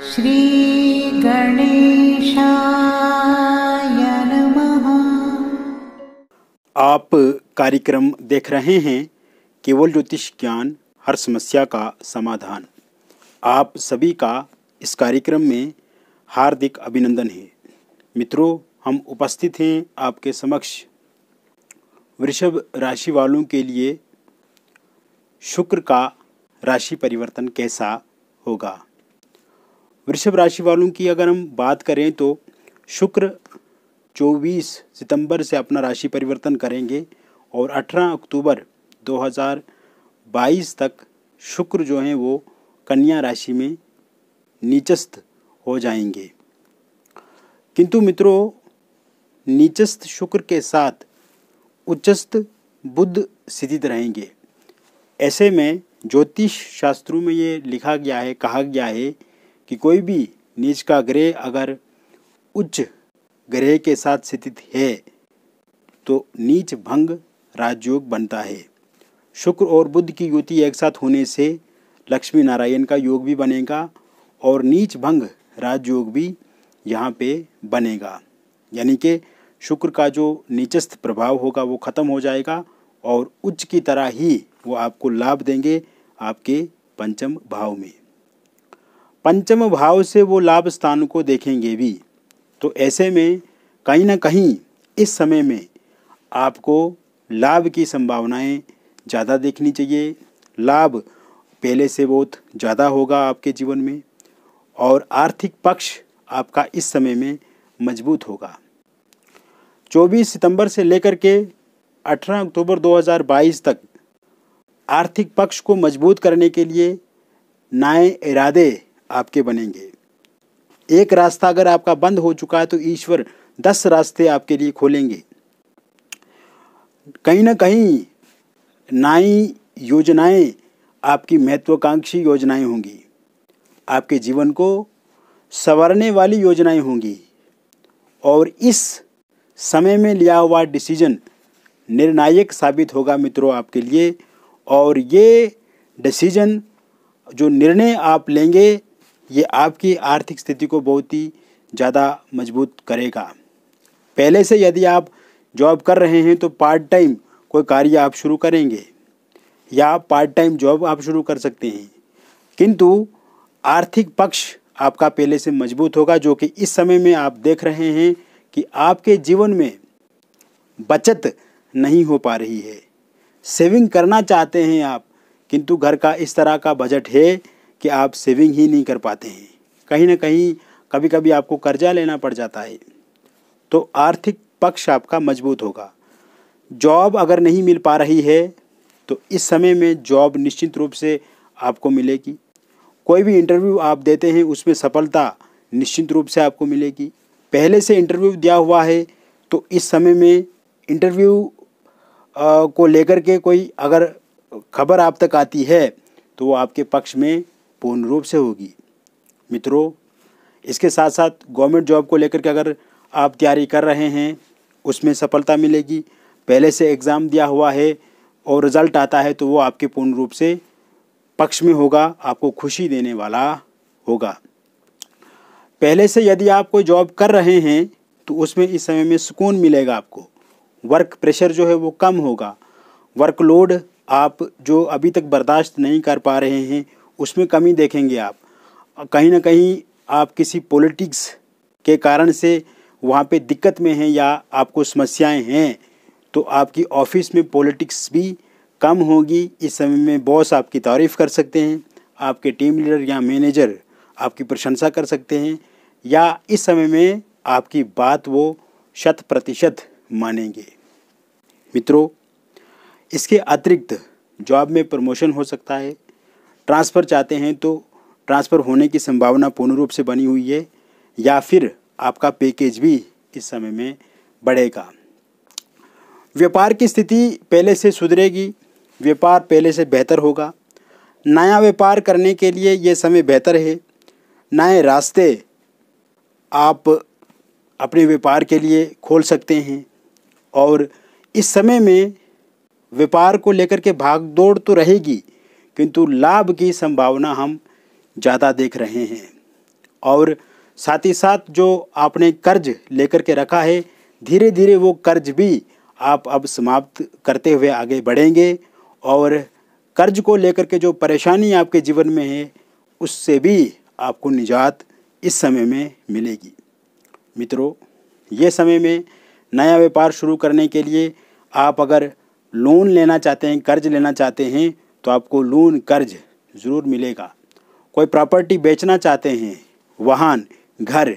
श्री गणेशाय नमः। आप कार्यक्रम देख रहे हैं केवल ज्योतिष ज्ञान, हर समस्या का समाधान। आप सभी का इस कार्यक्रम में हार्दिक अभिनंदन है। मित्रों, हम उपस्थित हैं आपके समक्ष वृषभ राशि वालों के लिए शुक्र का राशि परिवर्तन कैसा होगा। वृषभ राशि वालों की अगर हम बात करें तो शुक्र 24 सितंबर से अपना राशि परिवर्तन करेंगे और 18 अक्टूबर 2022 तक शुक्र जो हैं वो कन्या राशि में नीचस्थ हो जाएंगे। किंतु मित्रों, नीचस्थ शुक्र के साथ उच्चस्थ बुध स्थित रहेंगे। ऐसे में ज्योतिष शास्त्रों में ये लिखा गया है, कहा गया है कि कोई भी नीच का ग्रह अगर उच्च ग्रह के साथ स्थित है तो नीच भंग राजयोग बनता है। शुक्र और बुध की युति एक साथ होने से लक्ष्मी नारायण का योग भी बनेगा और नीच भंग राजयोग भी यहाँ पे बनेगा। यानी कि शुक्र का जो नीचस्थ प्रभाव होगा वो खत्म हो जाएगा और उच्च की तरह ही वो आपको लाभ देंगे आपके पंचम भाव में। पंचम भाव से वो लाभ स्थान को देखेंगे भी। तो ऐसे में कहीं ना कहीं इस समय में आपको लाभ की संभावनाएं ज़्यादा देखनी चाहिए। लाभ पहले से बहुत ज़्यादा होगा आपके जीवन में और आर्थिक पक्ष आपका इस समय में मजबूत होगा। 24 सितंबर से लेकर के 18 अक्टूबर 2022 तक आर्थिक पक्ष को मजबूत करने के लिए नए इरादे आपके बनेंगे। एक रास्ता अगर आपका बंद हो चुका है तो ईश्वर 10 रास्ते आपके लिए खोलेंगे। कहीं ना कहीं नई योजनाएं आपकी महत्वाकांक्षी योजनाएं होंगी। आपके जीवन को संवारने वाली योजनाएं होंगी और इस समय में लिया हुआ डिसीजन निर्णायक साबित होगा मित्रों आपके लिए। और ये डिसीजन, जो निर्णय आप लेंगे, ये आपकी आर्थिक स्थिति को बहुत ही ज़्यादा मजबूत करेगा। पहले से यदि आप जॉब कर रहे हैं तो पार्ट टाइम कोई कार्य आप शुरू करेंगे या पार्ट टाइम जॉब आप शुरू कर सकते हैं। किंतु आर्थिक पक्ष आपका पहले से मजबूत होगा, जो कि इस समय में आप देख रहे हैं कि आपके जीवन में बचत नहीं हो पा रही है। सेविंग करना चाहते हैं आप, किंतु घर का इस तरह का बजट है कि आप सेविंग ही नहीं कर पाते हैं। कहीं ना कहीं कभी कभी आपको कर्जा लेना पड़ जाता है। तो आर्थिक पक्ष आपका मजबूत होगा। जॉब अगर नहीं मिल पा रही है तो इस समय में जॉब निश्चित रूप से आपको मिलेगी। कोई भी इंटरव्यू आप देते हैं उसमें सफलता निश्चित रूप से आपको मिलेगी। पहले से इंटरव्यू दिया हुआ है तो इस समय में इंटरव्यू को लेकर के कोई अगर खबर आप तक आती है तो वो आपके पक्ष में पूर्ण रूप से होगी। मित्रों, इसके साथ साथ गवर्नमेंट जॉब को लेकर के अगर आप तैयारी कर रहे हैं उसमें सफलता मिलेगी। पहले से एग्ज़ाम दिया हुआ है और रिज़ल्ट आता है तो वो आपके पूर्ण रूप से पक्ष में होगा, आपको खुशी देने वाला होगा। पहले से यदि आप कोई जॉब कर रहे हैं तो उसमें इस समय में सुकून मिलेगा आपको। वर्क प्रेशर जो है वो कम होगा। वर्कलोड आप जो अभी तक बर्दाश्त नहीं कर पा रहे हैं उसमें कमी देखेंगे आप। कहीं ना कहीं आप किसी पॉलिटिक्स के कारण से वहाँ पे दिक्कत में हैं या आपको समस्याएं हैं तो आपकी ऑफिस में पॉलिटिक्स भी कम होगी। इस समय में बॉस आपकी तारीफ़ कर सकते हैं, आपके टीम लीडर या मैनेजर आपकी प्रशंसा कर सकते हैं या इस समय में आपकी बात वो 100% मानेंगे। मित्रों, इसके अतिरिक्त जॉब में प्रमोशन हो सकता है। ट्रांसफ़र चाहते हैं तो ट्रांसफ़र होने की संभावना पूर्ण रूप से बनी हुई है या फिर आपका पैकेज भी इस समय में बढ़ेगा। व्यापार की स्थिति पहले से सुधरेगी, व्यापार पहले से बेहतर होगा। नया व्यापार करने के लिए ये समय बेहतर है। नए रास्ते आप अपने व्यापार के लिए खोल सकते हैं और इस समय में व्यापार को लेकर के भाग दौड़ तो रहेगी किंतु लाभ की संभावना हम ज़्यादा देख रहे हैं और साथ ही साथ जो आपने कर्ज लेकर के रखा है, धीरे धीरे वो कर्ज भी आप अब समाप्त करते हुए आगे बढ़ेंगे और कर्ज को लेकर के जो परेशानी आपके जीवन में है उससे भी आपको निजात इस समय में मिलेगी। मित्रों, ये समय में नया व्यापार शुरू करने के लिए आप अगर लोन लेना चाहते हैं, कर्ज लेना चाहते हैं, तो आपको लोन कर्ज ज़रूर मिलेगा। कोई प्रॉपर्टी बेचना चाहते हैं, वाहन, घर,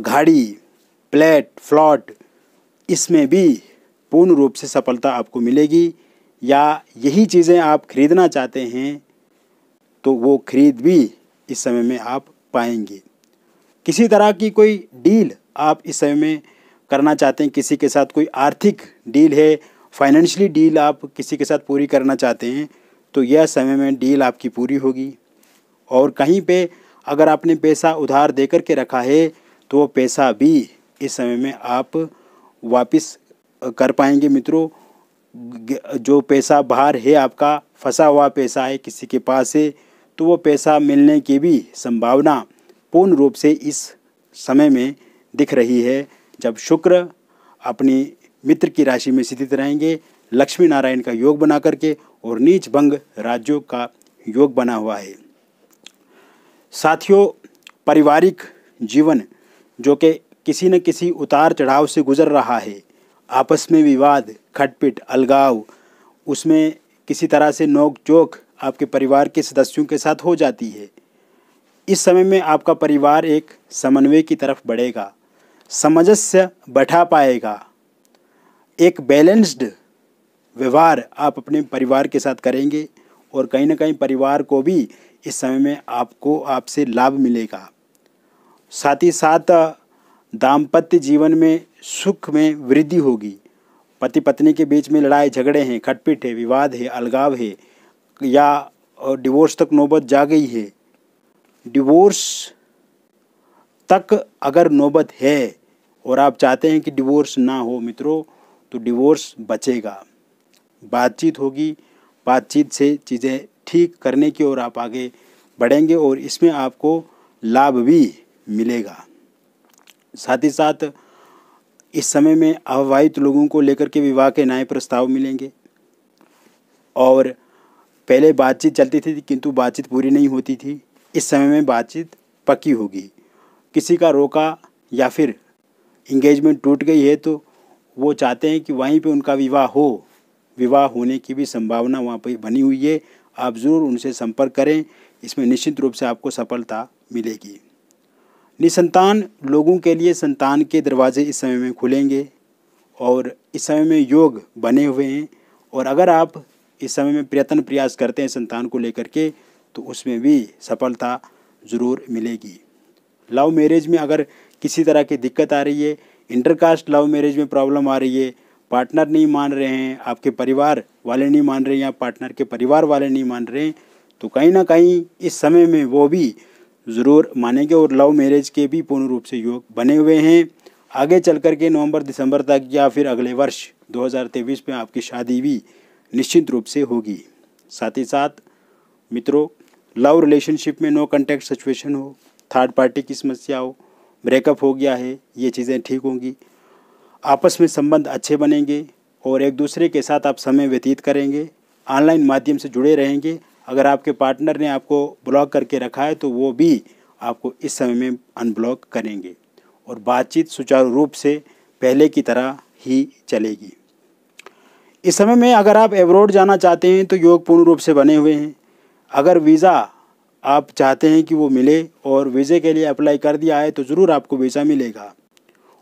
गाड़ी, फ्लैट, प्लॉट, इसमें भी पूर्ण रूप से सफलता आपको मिलेगी। या यही चीज़ें आप खरीदना चाहते हैं तो वो खरीद भी इस समय में आप पाएंगे। किसी तरह की कोई डील आप इस समय में करना चाहते हैं, किसी के साथ कोई आर्थिक डील है, फाइनेंशियली डील आप किसी के साथ पूरी करना चाहते हैं, तो यह समय में डील आपकी पूरी होगी। और कहीं पे अगर आपने पैसा उधार दे कर के रखा है तो वो पैसा भी इस समय में आप वापस कर पाएंगे। मित्रों, जो पैसा बाहर है, आपका फंसा हुआ पैसा है किसी के पास है, तो वो पैसा मिलने की भी संभावना पूर्ण रूप से इस समय में दिख रही है, जब शुक्र अपनी मित्र की राशि में स्थित रहेंगे, लक्ष्मी नारायण का योग बना करके, और नीच भंग राजयोग का योग बना हुआ है। साथियों, पारिवारिक जीवन जो कि किसी न किसी उतार चढ़ाव से गुजर रहा है, आपस में विवाद, खटपिट, अलगाव, उसमें किसी तरह से नोक झोंक आपके परिवार के सदस्यों के साथ हो जाती है। इस समय में आपका परिवार एक समन्वय की तरफ बढ़ेगा, सामंजस्य बैठा पाएगा, एक बैलेंस्ड व्यवहार आप अपने परिवार के साथ करेंगे और कहीं ना कहीं परिवार को भी इस समय में आपसे लाभ मिलेगा। साथ ही साथ दाम्पत्य जीवन में सुख में वृद्धि होगी। पति पत्नी के बीच में लड़ाई झगड़े हैं, खटपिट है, विवाद है, अलगाव है, या डिवोर्स तक नौबत जा गई है, डिवोर्स तक अगर नौबत है और आप चाहते हैं कि डिवोर्स ना हो मित्रों, तो डिवोर्स बचेगा। बातचीत होगी, बातचीत से चीज़ें ठीक करने की ओर आप आगे बढ़ेंगे और इसमें आपको लाभ भी मिलेगा। साथ ही साथ इस समय में अविवाहित लोगों को लेकर के विवाह के नए प्रस्ताव मिलेंगे। और पहले बातचीत चलती थी किंतु बातचीत पूरी नहीं होती थी, इस समय में बातचीत पक्की होगी। किसी का रोका या फिर इंगेजमेंट टूट गई है तो वो चाहते हैं कि वहीं पे उनका विवाह हो, विवाह होने की भी संभावना वहाँ पर बनी हुई है। आप ज़रूर उनसे संपर्क करें, इसमें निश्चित रूप से आपको सफलता मिलेगी। निसंतान लोगों के लिए संतान के दरवाजे इस समय में खुलेंगे और इस समय में योग बने हुए हैं। और अगर आप इस समय में प्रयास करते हैं संतान को लेकर के, तो उसमें भी सफलता ज़रूर मिलेगी। लव मैरिज में अगर किसी तरह की दिक्कत आ रही है, इंटरकास्ट लव मैरिज में प्रॉब्लम आ रही है, पार्टनर नहीं मान रहे हैं, आपके परिवार वाले नहीं मान रहे हैं या पार्टनर के परिवार वाले नहीं मान रहे हैं, तो कहीं ना कहीं इस समय में वो भी ज़रूर मानेंगे और लव मैरिज के भी पूर्ण रूप से योग बने हुए हैं। आगे चल कर के नवंबर दिसंबर तक या फिर अगले वर्ष 2023 में आपकी शादी भी निश्चित रूप से होगी। साथ ही साथ मित्रों, लव रिलेशनशिप में नो कॉन्टैक्ट सिचुएशन हो, थर्ड पार्टी की समस्या हो, ब्रेकअप हो गया है, ये चीज़ें ठीक होंगी। आपस में संबंध अच्छे बनेंगे और एक दूसरे के साथ आप समय व्यतीत करेंगे, ऑनलाइन माध्यम से जुड़े रहेंगे। अगर आपके पार्टनर ने आपको ब्लॉक करके रखा है तो वो भी आपको इस समय में अनब्लॉक करेंगे और बातचीत सुचारू रूप से पहले की तरह ही चलेगी। इस समय में अगर आप एब्रॉड जाना चाहते हैं तो योग पूर्ण रूप से बने हुए हैं। अगर वीज़ा आप चाहते हैं कि वो मिले और वीज़े के लिए अप्लाई कर दिया है तो ज़रूर आपको वीज़ा मिलेगा।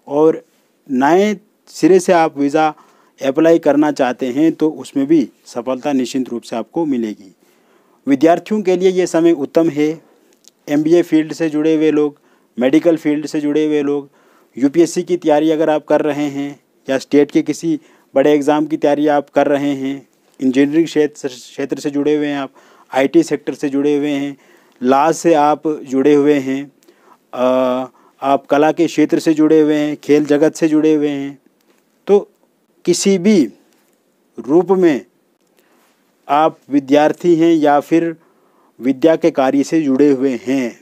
और नए सिरे से आप वीज़ा अप्लाई करना चाहते हैं तो उसमें भी सफलता निश्चित रूप से आपको मिलेगी। विद्यार्थियों के लिए ये समय उत्तम है। MBA फील्ड से जुड़े हुए लोग, मेडिकल फील्ड से जुड़े हुए लोग, UPSC की तैयारी अगर आप कर रहे हैं या स्टेट के किसी बड़े एग्ज़ाम की तैयारी आप कर रहे हैं, इंजीनियरिंग क्षेत्र से जुड़े हुए हैं आप, IT सेक्टर से जुड़े हुए हैं, लॉ से आप जुड़े हुए हैं, आप कला के क्षेत्र से जुड़े हुए हैं, खेल जगत से जुड़े हुए हैं, तो किसी भी रूप में आप विद्यार्थी हैं या फिर विद्या के कार्य से जुड़े हुए हैं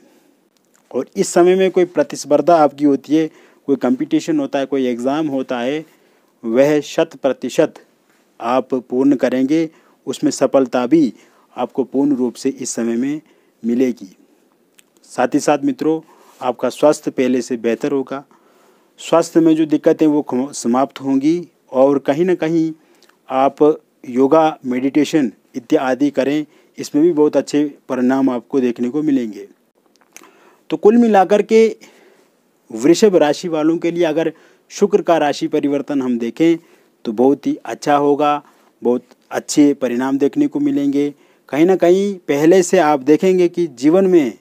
और इस समय में कोई प्रतिस्पर्धा आपकी होती है, कोई कंपटीशन होता है, कोई एग्ज़ाम होता है, वह 100% आप पूर्ण करेंगे, उसमें सफलता भी आपको पूर्ण रूप से इस समय में मिलेगी। साथ ही साथ मित्रों, आपका स्वास्थ्य पहले से बेहतर होगा, स्वास्थ्य में जो दिक्कतें वो समाप्त होंगी और कहीं ना कहीं आप योगा, मेडिटेशन इत्यादि करें, इसमें भी बहुत अच्छे परिणाम आपको देखने को मिलेंगे। तो कुल मिलाकर के वृषभ राशि वालों के लिए अगर शुक्र का राशि परिवर्तन हम देखें तो बहुत ही अच्छा होगा, बहुत अच्छे परिणाम देखने को मिलेंगे। कहीं ना कहीं पहले से आप देखेंगे कि जीवन में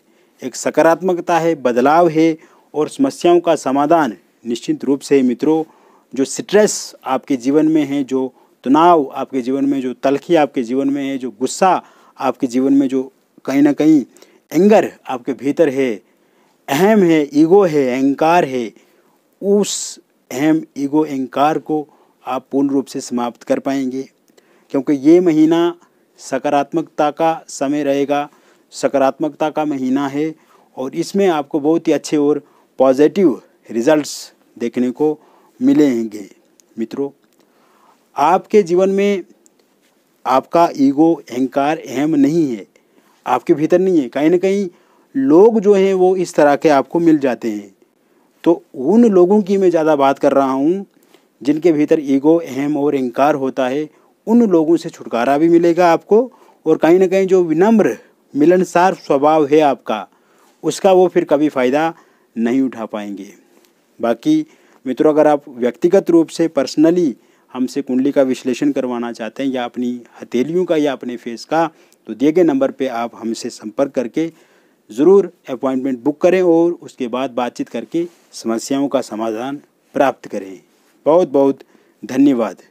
एक सकारात्मकता है, बदलाव है और समस्याओं का समाधान निश्चित रूप से मित्रों, जो स्ट्रेस आपके जीवन में है, जो तनाव आपके जीवन में, जो तलखी आपके जीवन में है, जो गुस्सा आपके जीवन में, जो कहीं ना कहीं एंगर आपके भीतर है, अहम है, ईगो है, अहंकार है, उस अहम ईगो अहंकार को आप पूर्ण रूप से समाप्त कर पाएंगे, क्योंकि ये महीना सकारात्मकता का समय रहेगा, सकारात्मकता का महीना है और इसमें आपको बहुत ही अच्छे और पॉजिटिव रिजल्ट्स देखने को मिलेंगे। मित्रों, आपके जीवन में आपका ईगो, अहंकार, अहम नहीं है, आपके भीतर नहीं है। कहीं ना कहीं लोग जो हैं वो इस तरह के आपको मिल जाते हैं, तो उन लोगों की मैं ज़्यादा बात कर रहा हूँ जिनके भीतर ईगो, अहम और अहंकार होता है। उन लोगों से छुटकारा भी मिलेगा आपको और कहीं ना कहीं जो विनम्र, मिलनसार स्वभाव है आपका, उसका वो फिर कभी फ़ायदा नहीं उठा पाएंगे। बाकी मित्रों, अगर आप व्यक्तिगत रूप से पर्सनली हमसे कुंडली का विश्लेषण करवाना चाहते हैं या अपनी हथेलियों का या अपने फेस का, तो दिए गए नंबर पे आप हमसे संपर्क करके ज़रूर अपॉइंटमेंट बुक करें और उसके बाद बातचीत करके समस्याओं का समाधान प्राप्त करें। बहुत बहुत धन्यवाद।